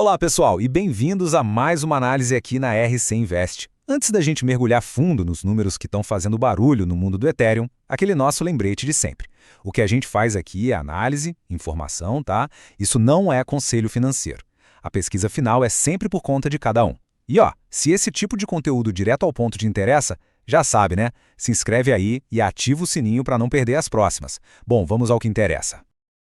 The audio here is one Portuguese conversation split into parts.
Olá, pessoal, e bem-vindos a mais uma análise aqui na RC Invest. Antes da gente mergulhar fundo nos números que estão fazendo barulho no mundo do Ethereum, aquele nosso lembrete de sempre. O que a gente faz aqui é análise, informação, tá? Isso não é conselho financeiro. A pesquisa final é sempre por conta de cada um. E ó, se esse tipo de conteúdo direto ao ponto te interessa, já sabe, né? Se inscreve aí e ativa o sininho para não perder as próximas. Bom, vamos ao que interessa.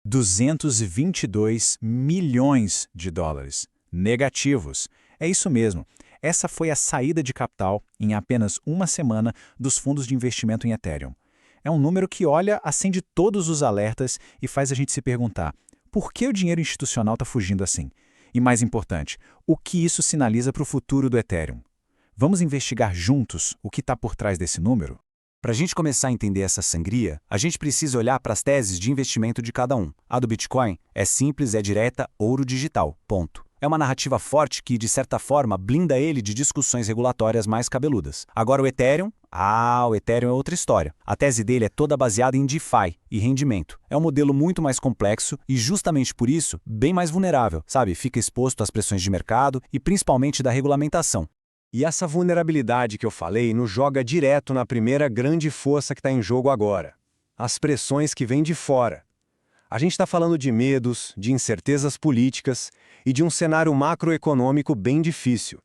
222 milhões de dólares negativos. É isso mesmo. Essa foi a saída de capital em apenas uma semana dos fundos de investimento em Ethereum. É um número que acende todos os alertas e faz a gente se perguntar por que o dinheiro institucional está fugindo assim? E mais importante, o que isso sinaliza para o futuro do Ethereum? Vamos investigar juntos o que está por trás desse número? Para a gente começar a entender essa sangria, a gente precisa olhar para as teses de investimento de cada um. A do Bitcoin é simples, é direta, ouro digital, ponto. É uma narrativa forte que, de certa forma, blinda ele de discussões regulatórias mais cabeludas. Agora o Ethereum é outra história. A tese dele é toda baseada em DeFi e rendimento. É um modelo muito mais complexo e, justamente por isso, bem mais vulnerável, sabe? Fica exposto às pressões de mercado e principalmente da regulamentação. E essa vulnerabilidade que eu falei nos joga direto na primeira grande força que está em jogo agora: as pressões que vêm de fora. A gente está falando de medos, de incertezas políticas e de um cenário macroeconômico bem difícil,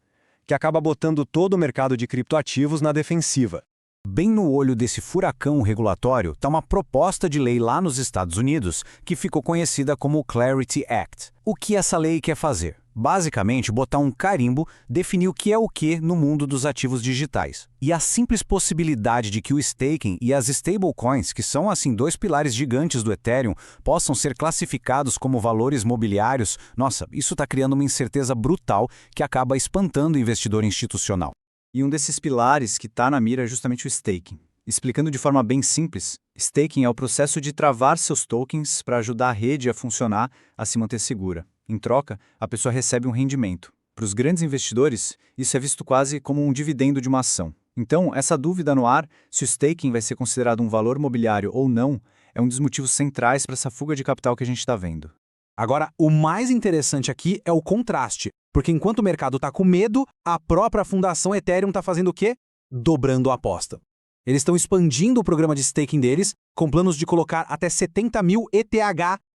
que acaba botando todo o mercado de criptoativos na defensiva. Bem no olho desse furacão regulatório está uma proposta de lei lá nos Estados Unidos que ficou conhecida como o Clarity Act. O que essa lei quer fazer? Basicamente, botar um carimbo, definir o que é o que no mundo dos ativos digitais. E a simples possibilidade de que o staking e as stablecoins, que são assim dois pilares gigantes do Ethereum, possam ser classificados como valores mobiliários, nossa, isso está criando uma incerteza brutal que acaba espantando o investidor institucional. E um desses pilares que está na mira é justamente o staking. Explicando de forma bem simples, staking é o processo de travar seus tokens para ajudar a rede a funcionar, a se manter segura. Em troca, a pessoa recebe um rendimento. Para os grandes investidores, isso é visto quase como um dividendo de uma ação. Então, essa dúvida no ar, se o staking vai ser considerado um valor mobiliário ou não, é um dos motivos centrais para essa fuga de capital que a gente está vendo. Agora, o mais interessante aqui é o contraste, porque enquanto o mercado está com medo, a própria Fundação Ethereum está fazendo o quê? Dobrando a aposta. Eles estão expandindo o programa de staking deles, com planos de colocar até 70 mil ETH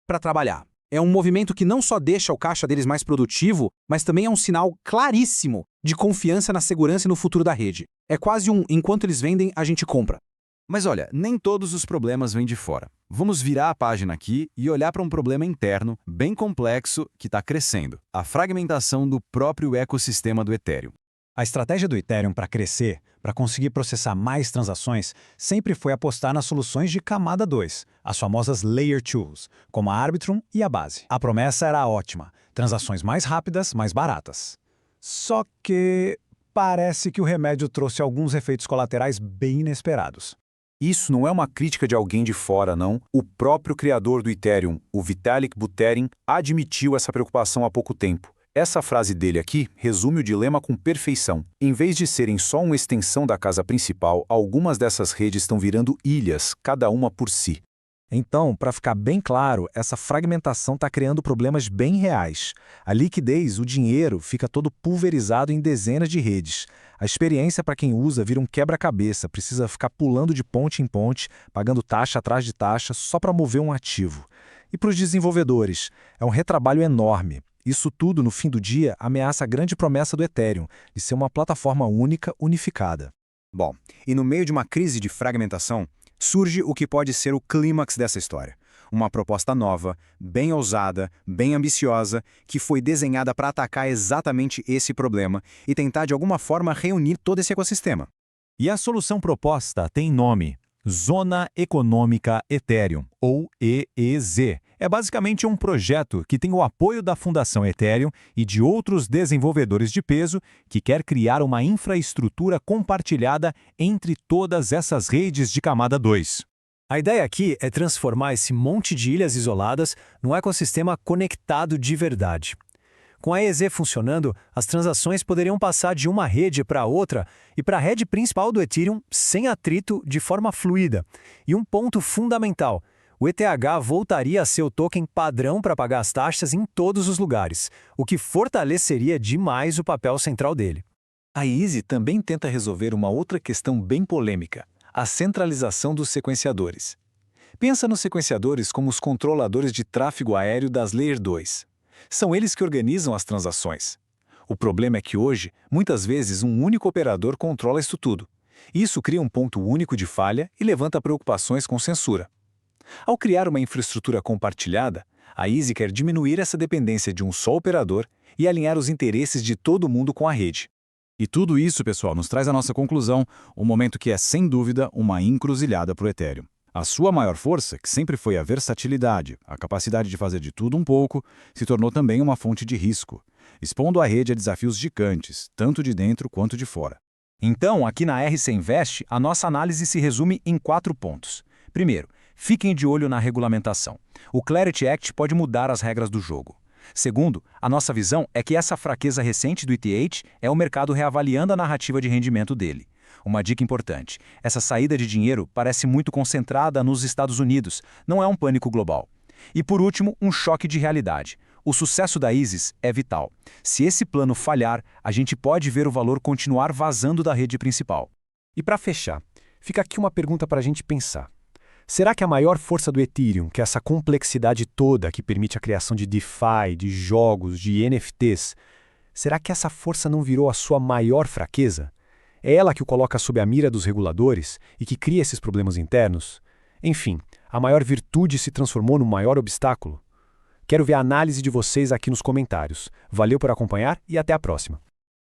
para trabalhar. É um movimento que não só deixa o caixa deles mais produtivo, mas também é um sinal claríssimo de confiança na segurança e no futuro da rede. É quase enquanto eles vendem, a gente compra. Mas olha, nem todos os problemas vêm de fora. Vamos virar a página aqui e olhar para um problema interno, bem complexo, que está crescendo: a fragmentação do próprio ecossistema do Ethereum. A estratégia do Ethereum para crescer, para conseguir processar mais transações, sempre foi apostar nas soluções de camada 2, as famosas Layer 2, como a Arbitrum e a Base. A promessa era ótima: transações mais rápidas, mais baratas. Só que parece que o remédio trouxe alguns efeitos colaterais bem inesperados. Isso não é uma crítica de alguém de fora, não. O próprio criador do Ethereum, o Vitalik Buterin, admitiu essa preocupação há pouco tempo. Essa frase dele aqui resume o dilema com perfeição. Em vez de serem só uma extensão da casa principal, algumas dessas redes estão virando ilhas, cada uma por si. Então, para ficar bem claro, essa fragmentação está criando problemas bem reais. A liquidez, o dinheiro, fica todo pulverizado em dezenas de redes. A experiência para quem usa vira um quebra-cabeça, precisa ficar pulando de ponte em ponte, pagando taxa atrás de taxa só para mover um ativo. E para os desenvolvedores, é um retrabalho enorme. Isso tudo, no fim do dia, ameaça a grande promessa do Ethereum, de ser uma plataforma única, unificada. Bom, e no meio de uma crise de fragmentação, surge o que pode ser o clímax dessa história. Uma proposta nova, bem ousada, bem ambiciosa, que foi desenhada para atacar exatamente esse problema e tentar de alguma forma reunir todo esse ecossistema. E a solução proposta tem nome: Zona Econômica Ethereum, ou EEZ. É basicamente um projeto que tem o apoio da Fundação Ethereum e de outros desenvolvedores de peso que quer criar uma infraestrutura compartilhada entre todas essas redes de camada 2. A ideia aqui é transformar esse monte de ilhas isoladas num ecossistema conectado de verdade. Com a EZ funcionando, as transações poderiam passar de uma rede para outra e para a rede principal do Ethereum sem atrito, de forma fluida. E um ponto fundamental: O ETH voltaria a ser o token padrão para pagar as taxas em todos os lugares, o que fortaleceria demais o papel central dele. A Easy também tenta resolver uma outra questão bem polêmica, a centralização dos sequenciadores. Pensa nos sequenciadores como os controladores de tráfego aéreo das Layer 2. São eles que organizam as transações. O problema é que hoje, muitas vezes, um único operador controla isso tudo. Isso cria um ponto único de falha e levanta preocupações com censura. Ao criar uma infraestrutura compartilhada, a Easy quer diminuir essa dependência de um só operador e alinhar os interesses de todo mundo com a rede. E tudo isso, pessoal, nos traz a nossa conclusão, um momento que é, sem dúvida, uma encruzilhada para o Ethereum. A sua maior força, que sempre foi a versatilidade, a capacidade de fazer de tudo um pouco, se tornou também uma fonte de risco, expondo a rede a desafios gigantes, tanto de dentro quanto de fora. Então, aqui na RC Invest, a nossa análise se resume em 4 pontos. Primeiro, fiquem de olho na regulamentação. O Clarity Act pode mudar as regras do jogo. Segundo, a nossa visão é que essa fraqueza recente do ETH é o mercado reavaliando a narrativa de rendimento dele. Uma dica importante, essa saída de dinheiro parece muito concentrada nos Estados Unidos, não é um pânico global. E por último, um choque de realidade. O sucesso da Isis é vital. Se esse plano falhar, a gente pode ver o valor continuar vazando da rede principal. E para fechar, fica aqui uma pergunta para a gente pensar. Será que a maior força do Ethereum, que é essa complexidade toda que permite a criação de DeFi, de jogos, de NFTs, será que essa força não virou a sua maior fraqueza? É ela que o coloca sob a mira dos reguladores e que cria esses problemas internos? Enfim, a maior virtude se transformou no maior obstáculo? Quero ver a análise de vocês aqui nos comentários. Valeu por acompanhar e até a próxima.